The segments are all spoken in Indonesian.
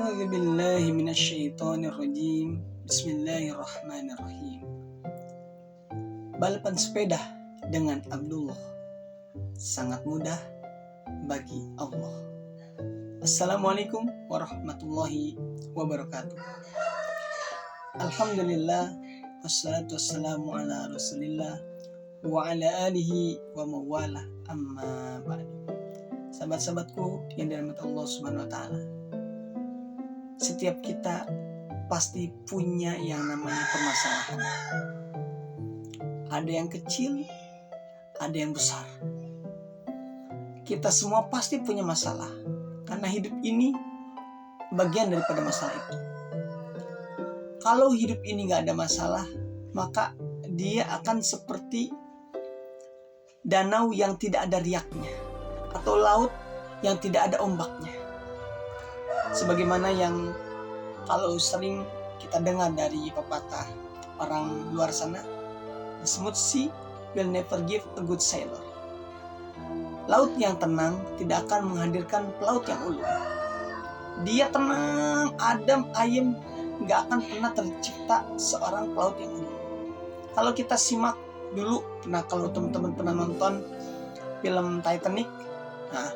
A'udzu billahi minasyaitonir rajim. Bismillahirrahmanirrahim. Balapan sepeda dengan Abdullah sangat mudah bagi Allah. Assalamualaikum warahmatullahi wabarakatuh. Alhamdulillah, wassalatu wassalamu ala rasulillah wa ala alihi wa mawalah, amma ba'du. Sahabat-sahabatku yang dirahmati Allah Subhanahu wa taala, setiap kita pasti punya yang namanya permasalahan. Ada yang kecil, ada yang besar. Kita semua pasti punya masalah, karena hidup ini bagian daripada masalah itu. Kalau hidup ini gak ada masalah, maka dia akan seperti danau yang tidak ada riaknya, atau laut yang tidak ada ombaknya. Sebagaimana yang kalau sering kita dengar dari pepatah orang luar sana, the smooth sea will never give a good sailor. Laut yang tenang tidak akan menghadirkan pelaut yang ulung. Dia tenang, adem, ayem, gak akan pernah tercipta seorang pelaut yang ulung. Kalau kita simak dulu, kalau teman-teman pernah nonton film Titanic, nah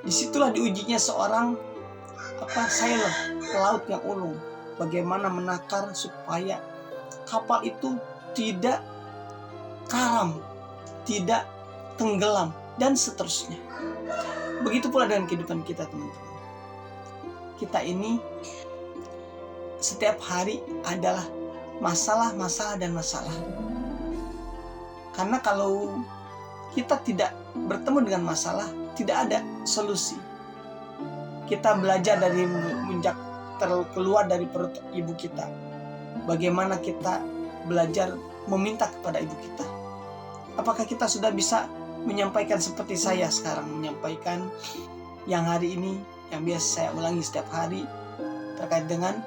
disitulah diujinya seorang sailor, pelaut yang ulung, bagaimana menakar supaya kapal itu tidak karam, tidak tenggelam, dan seterusnya. Begitu pula dengan kehidupan kita, teman-teman. Kita ini setiap hari adalah masalah dan masalah. Karena kalau kita tidak bertemu dengan masalah, tidak ada solusi. Kita belajar dari menjak keluar dari perut ibu kita, bagaimana kita belajar meminta kepada ibu kita. Apakah kita sudah bisa menyampaikan seperti saya sekarang menyampaikan yang hari ini, yang biasa saya ulangi setiap hari, terkait dengan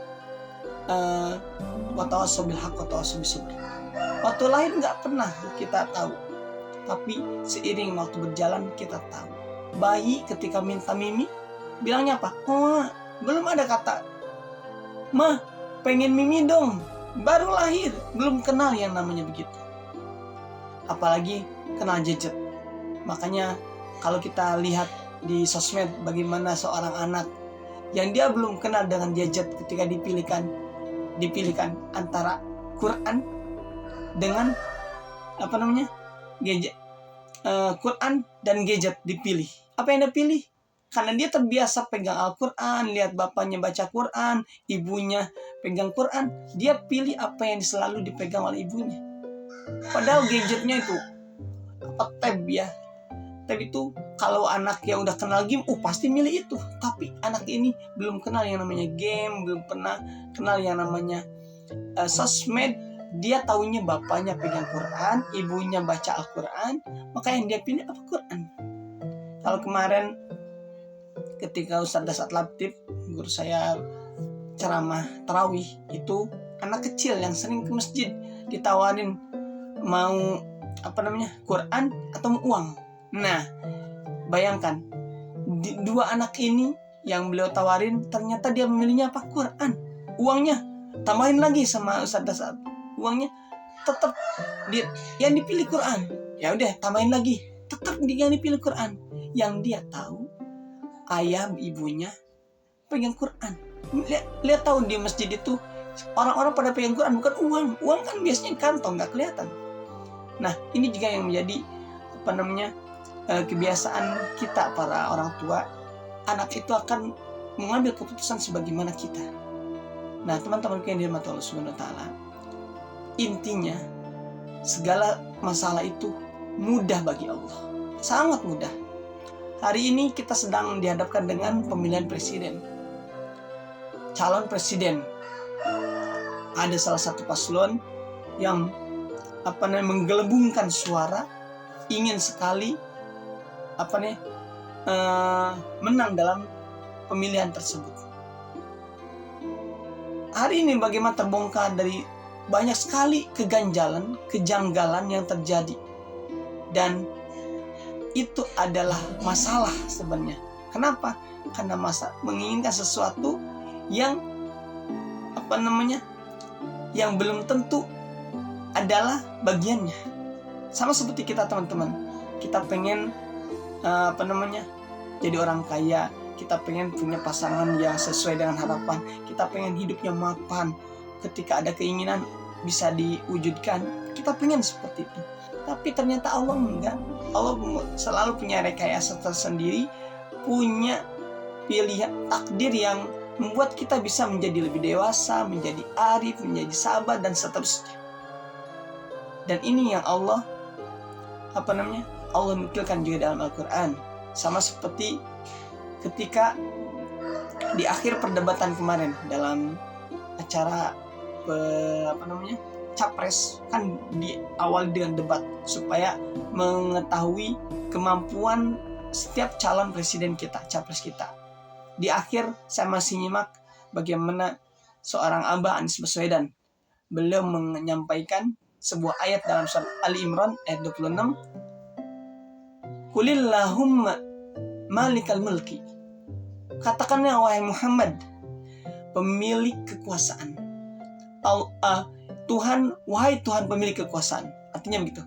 watawassaw bil haqq watawassaw bis sabr. Waktu lahir nggak pernah kita tahu, tapi seiring waktu berjalan kita tahu. Bayi ketika minta mimi, bilangnya apa? Oh, belum ada kata, "Mah, pengen mimi dong." Baru lahir, belum kenal yang namanya begitu. Apalagi kenal gadget. Makanya kalau kita lihat di sosmed bagaimana seorang anak yang dia belum kenal dengan gadget ketika dipilihkan antara Quran dengan gadget, Quran dan gadget dipilih. Apa yang dia pilih? Karena dia terbiasa pegang Al-Quran, lihat bapaknya baca Quran, ibunya pegang Quran, dia pilih apa yang selalu dipegang oleh ibunya. Padahal gadgetnya itu tab ya. Tab itu kalau anak yang udah kenal game, pasti milih itu. Tapi anak ini belum kenal yang namanya game, belum pernah kenal yang namanya sosmed. Dia taunya bapaknya pegang Quran, ibunya baca Al-Quran, maka yang dia pilih apa? Quran. Kalau kemarin ketika Ustaz Dasat Latif, guru saya, ceramah tarawih, itu anak kecil yang sering ke masjid ditawarin mau Quran atau uang. Nah, bayangkan dua anak ini yang beliau tawarin, ternyata dia memilihnya apa? Quran. Uangnya tambahin lagi sama Ustaz Dasat, uangnya tetap yang dipilih Quran. Ya udah, tambahin lagi, tetap yang dipilih Quran. Yang dia tahu ayah ibunya pegang Quran. Lihat tahu di masjid itu orang-orang pada pegang Quran, bukan uang. Uang kan biasanya kantong, nggak kelihatan. Nah, ini juga yang menjadi kebiasaan kita para orang tua. Anak itu akan mengambil keputusan sebagaimana kita. Nah, teman-teman yang dirahmati Allah Subhanahu wa taala, intinya segala masalah itu mudah bagi Allah, sangat mudah. Hari ini kita sedang dihadapkan dengan pemilihan presiden, calon presiden. Ada salah satu paslon yang menggelembungkan suara, ingin sekali menang dalam pemilihan tersebut. Hari ini bagaimana terbongkar dari banyak sekali kejanggalan yang terjadi, dan itu adalah masalah sebenarnya. Kenapa? Karena menginginkan sesuatu yang yang belum tentu adalah bagiannya. Sama seperti kita teman-teman, kita pengen jadi orang kaya, kita pengen punya pasangan yang sesuai dengan harapan, kita pengen hidupnya mapan, ketika ada keinginan bisa diwujudkan, kita pengen seperti itu. Tapi ternyata Allah enggak. Allah selalu punya rekayasa tersendiri, punya pilihan takdir yang membuat kita bisa menjadi lebih dewasa, menjadi arif, menjadi sabar, dan seterusnya. Dan ini yang Allah nukilkan juga dalam Al-Quran. Sama seperti ketika di akhir perdebatan kemarin dalam acara capres, kan diawali dengan debat supaya mengetahui kemampuan setiap calon presiden kita, capres kita. Di akhir saya masih nyimak bagaimana seorang Abah Anies Baswedan, beliau menyampaikan sebuah ayat dalam surat Ali Imran ayat 26, Qulillahumma malikal mulki, katakanlah wahai Muhammad, pemilik kekuasaan, wahai Tuhan pemilik kekuasaan. Artinya begitu,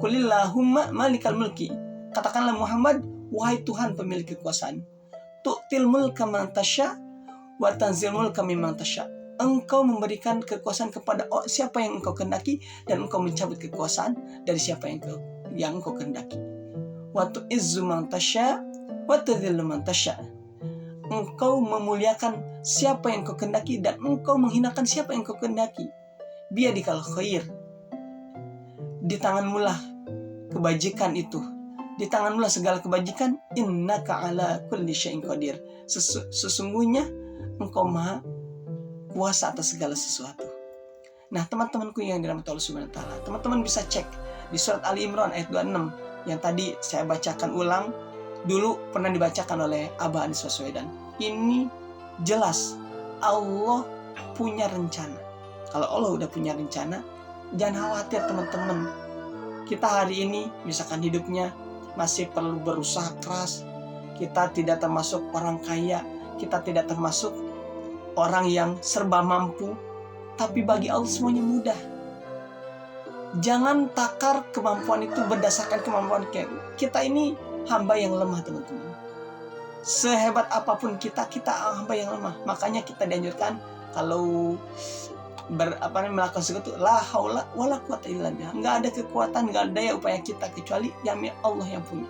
Qulillahumma malikal mulki, katakanlah Muhammad, wahai Tuhan pemilik kekuasaan, tu'til mulka man tasya wa tanzil mulka mimman tasya, engkau memberikan kekuasaan kepada siapa yang engkau kehendaki, dan engkau mencabut kekuasaan dari siapa yang engkau kehendaki. Wa tu'izzu man tasya wa tudhillu man tasya, engkau memuliakan siapa yang engkau kehendaki, dan engkau menghinakan siapa yang engkau kehendaki. Biyadikal khair, di tanganmu lah kebajikan itu, di tanganmu lah segala kebajikan. Innaka ala kulli syai'in qadir, sesungguhnya engkau maha kuasa atas segala sesuatu. Nah, teman-temanku yang dirahmati Allah Subhanahu wa taala, teman-teman bisa cek di surat Ali Imran ayat 26 yang tadi saya bacakan ulang, dulu pernah dibacakan oleh Abah Anies Baswedan. Ini jelas Allah punya rencana. Kalau Allah udah punya rencana, jangan khawatir teman-teman. Kita hari ini misalkan hidupnya masih perlu berusaha keras, kita tidak termasuk orang kaya, kita tidak termasuk orang yang serba mampu, tapi bagi Allah semuanya mudah. Jangan takar kemampuan itu berdasarkan kemampuan kita. Ini hamba yang lemah teman-teman. Sehebat apapun kita hamba yang lemah. Makanya kita dianjurkan kalau melakukan sesuatu, la haula wala quwata illa billah. Enggak ada kekuatan, enggak ada daya upaya kita kecuali yang Allah yang punya.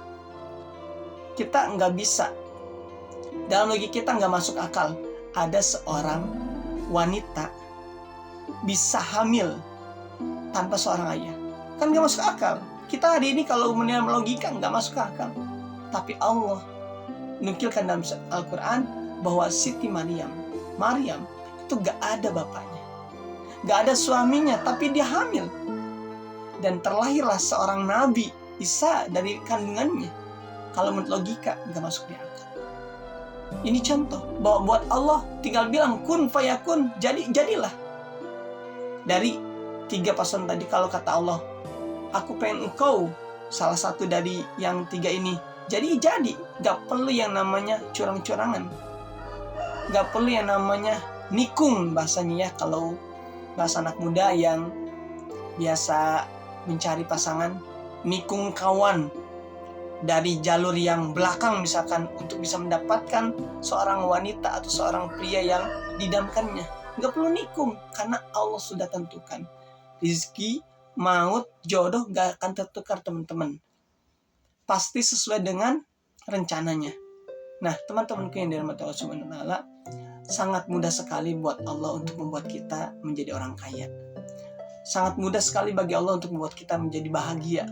Kita enggak bisa, dalam logika kita enggak masuk akal ada seorang wanita bisa hamil tanpa seorang ayah. Kan enggak masuk akal. Kita hari ini kalau menilai logika enggak masuk akal. Tapi Allah nukilkan dalam Al-Quran bahwa Siti Maryam itu enggak ada bapaknya, gak ada suaminya, tapi dia hamil. Dan terlahirlah seorang nabi, Isa, dari kandungannya. Kalau menurut logika, gak masuk di akal. Ini contoh bahwa buat Allah tinggal bilang kun fayakun, jadilah. Dari 3 pasangan tadi, kalau kata Allah, aku pengen engkau salah satu dari yang 3 ini, jadi. Gak perlu yang namanya curang-curangan, gak perlu yang namanya nikung bahasanya ya, kalau bahasa anak muda yang biasa mencari pasangan, nikung kawan dari jalur yang belakang misalkan untuk bisa mendapatkan seorang wanita atau seorang pria yang didamkannya. Nggak perlu nikung, karena Allah sudah tentukan. Rizki, maut, jodoh gak akan tertukar teman-teman. Pasti sesuai dengan rencananya. Nah, teman-temanku yang dirahmati Allah Subhanahu wa taala, sangat mudah sekali buat Allah untuk membuat kita menjadi orang kaya. Sangat mudah sekali bagi Allah untuk membuat kita menjadi bahagia,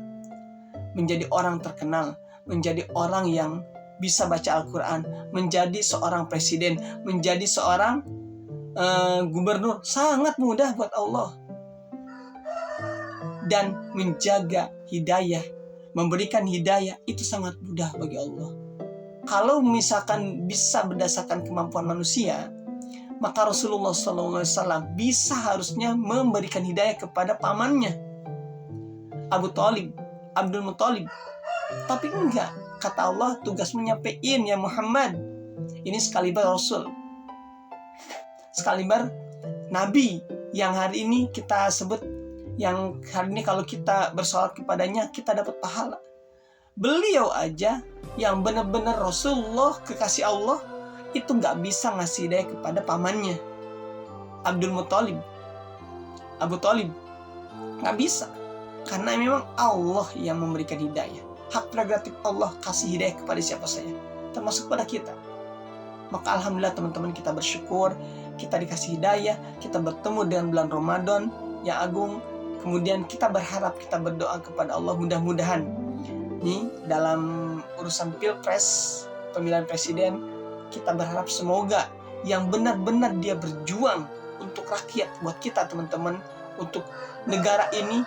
menjadi orang terkenal, menjadi orang yang bisa baca Al-Quran, menjadi seorang presiden, menjadi seorang gubernur. Sangat mudah buat Allah. Dan menjaga hidayah, memberikan hidayah, itu sangat mudah bagi Allah. Kalau misalkan bisa berdasarkan kemampuan manusia, maka Rasulullah SAW bisa harusnya memberikan hidayah kepada pamannya, Abdul Muthalib. Tapi enggak, kata Allah, tugas menyampaikan ya Muhammad. Ini sekaliber Rasul. sekaliber Nabi yang hari ini kita sebut, yang hari ini kalau kita bersolat kepadanya kita dapat pahala. Beliau aja yang benar-benar Rasulullah, kekasih Allah, itu gak bisa ngasih hidayah kepada pamannya Abdul Muthalib, Abu Thalib. Gak bisa, karena memang Allah yang memberikan hidayah. Hak prerogatif Allah kasih hidayah kepada siapa saja, termasuk pada kita. Maka alhamdulillah teman-teman, kita bersyukur kita dikasih hidayah, kita bertemu dengan bulan Ramadan yang agung. Kemudian kita berharap, kita berdoa kepada Allah, mudah-mudahan nih dalam urusan pilpres, pemilihan presiden, kita berharap semoga yang benar-benar dia berjuang untuk rakyat, buat kita teman-teman, untuk negara ini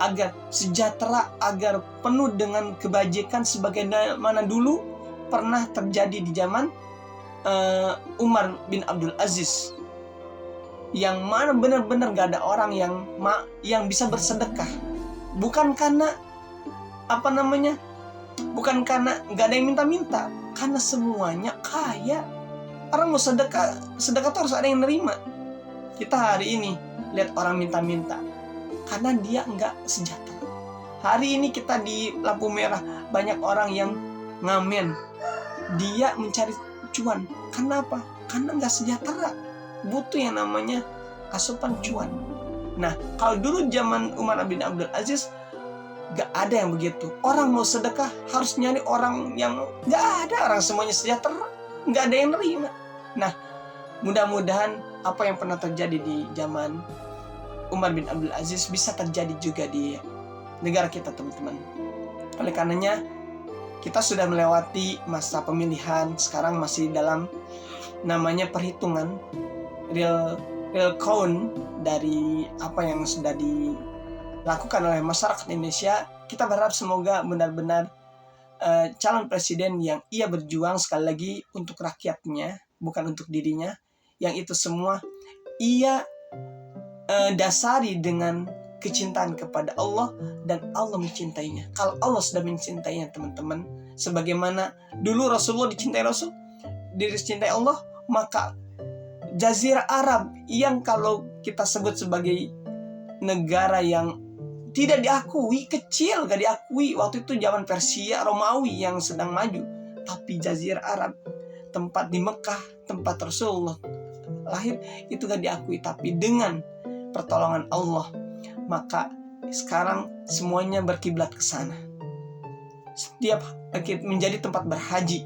agar sejahtera, agar penuh dengan kebajikan sebagaimana dulu pernah terjadi di zaman Umar bin Abdul Aziz, yang mana benar-benar gak ada orang yang bisa bersedekah, bukan karena bukan karena gak ada yang minta-minta, karena semuanya kaya. Orang mau sedekah tuh harus ada yang nerima. Kita hari ini lihat orang minta-minta karena dia nggak sejahtera. Hari ini kita di lampu merah banyak orang yang ngamen, dia mencari cuan. Kenapa? Karena nggak sejahtera, butuh yang namanya asupan cuan. Nah, kalau dulu zaman Umar bin Abdul Aziz gak ada yang begitu. Orang mau sedekah harus nyari orang yang gak ada, orang semuanya sejahtera, gak ada yang nerima. Nah, mudah-mudahan apa yang pernah terjadi di zaman Umar bin Abdul Aziz bisa terjadi juga di negara kita, teman-teman. Oleh karenanya kita sudah melewati masa pemilihan, sekarang masih dalam namanya perhitungan real count dari apa yang sudah dilakukan oleh masyarakat Indonesia. Kita berharap semoga benar-benar calon presiden yang ia berjuang sekali lagi untuk rakyatnya, bukan untuk dirinya, yang itu semua ia dasari dengan kecintaan kepada Allah dan Allah mencintainya. Kalau Allah sudah mencintainya, teman-teman, sebagaimana dulu Rasulullah dicintai Rasul, dicintai Allah, maka Jazirah Arab yang kalau kita sebut sebagai negara yang tidak diakui, kecil, gak diakui waktu itu zaman Persia Romawi yang sedang maju, tapi Jazirah Arab, tempat di Mekah, tempat Rasulullah lahir, itu gak diakui. Tapi dengan pertolongan Allah, maka sekarang semuanya berkiblat ke sana. Setiap menjadi tempat berhaji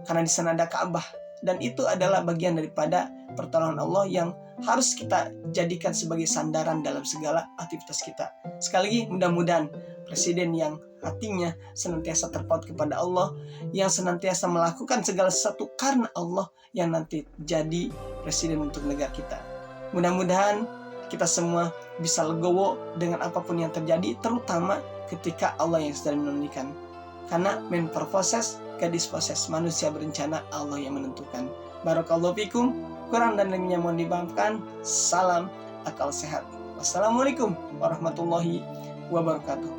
karena di sana ada Ka'bah, dan itu adalah bagian daripada pertolongan Allah yang harus kita jadikan sebagai sandaran dalam segala aktivitas kita. Sekali lagi, mudah-mudahan presiden yang hatinya senantiasa terpaut kepada Allah, yang senantiasa melakukan segala sesuatu karena Allah, yang nanti jadi presiden untuk negara kita. Mudah-mudahan kita semua bisa legowo dengan apapun yang terjadi, terutama ketika Allah yang sedang menentukan. Karena men proses, gadis proses, manusia berencana, Allah yang menentukan. Barakallahu fikum. Kurang dan lebihnya mohon dimaafkan. Salam akal sehat. Wassalamualaikum warahmatullahi wabarakatuh.